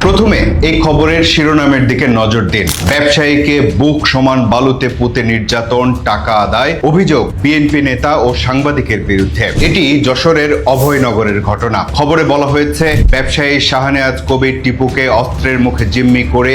প্রথমে এই খবরের শিরোনামের দিকে নজর দিন। ব্যবসায়ীকে বুক সমান বালুতে পুঁতে নির্যাতন, টাকা আদায়, অভিযোগ বিএনপি নেতা ও সাংবাদিকের বিরুদ্ধে। এটি যশোরের অভয়নগরের ঘটনা। খবরে বলা হয়েছে, ব্যবসায়ী শাহনেওয়াজ কবির টিপুকে অস্ত্রের মুখে জিম্মি করে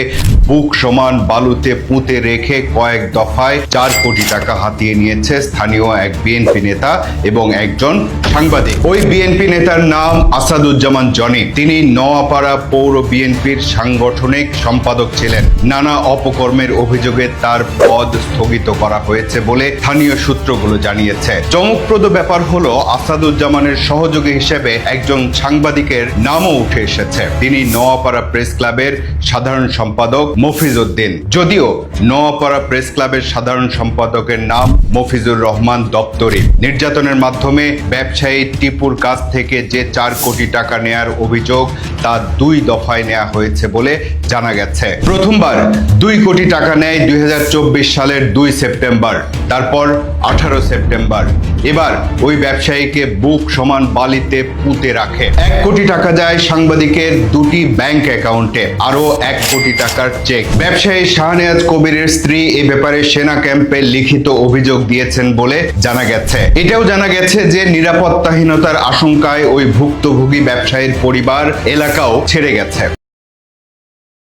বুক সমান বালুতে পুঁতে রেখে কয়েক দফায় 4 কোটি টাকা হাতিয়ে নিয়েছে স্থানীয় এক বিএনপি নেতা এবং একজন সাংবাদিক। ওই বিএনপি নেতার নাম আসাদুজ্জামান জনি। তিনি নোয়াপাড়া পৌর বিএনপির সাংগঠনিক সম্পাদক ছিলেন। নানা অপকর্মের অভিযোগে তার পদ স্থগিত করা হয়েছে বলে স্থানীয় সূত্রগুলো জানিয়েছে। চমকপ্রদ ব্যাপার হলো, আসাদুজ্জামানের সহযোগী হিসেবে একজন সাংবাদিকের নামও উঠে এসেছে। তিনি নোয়াপাড়া প্রেস ক্লাবের সাধারণ সম্পাদক মফিজ উদ্দিন। যদিও নোয়াপাড়া প্রেস ক্লাবের সাধারণ সম্পাদকের নাম মফিজুর রহমান দপ্তরি। নির্যাতনের মাধ্যমে ব্যবসায়ী টিপুর কাছ থেকে যে 4 কোটি টাকা নেয়ার অভিযোগ, তা 2 দফায় নেওয়া হয়েছে বলে জানা গেছে। প্রথমবার 2 কোটি টাকা নেয় 2024 সালের 2 সেপ্টেম্বর, তারপর 18 সেপ্টেম্বর। এবার ওই ব্যবসায়ীকে বুক সমান বালিতে পুঁতে রাখে। 1 কোটি টাকা যায় সাংবাদিকের 2টি ব্যাংক অ্যাকাউন্টে, আরো 1 কোটি টাকার চেক। ব্যবসায়ী শাহনেওয়াজ কবিরের স্ত্রী এ ব্যাপারে সেনা ক্যাম্পে লিখিত অভিযোগ দিয়েছেন বলে জানা গেছে। এটাও জানা গেছে যে নিরাপত্তাহীনতার আশঙ্কায় ওই ভুক্তভোগী ব্যবসায়ীর পরিবার এলাকাও ছেড়ে গেছে।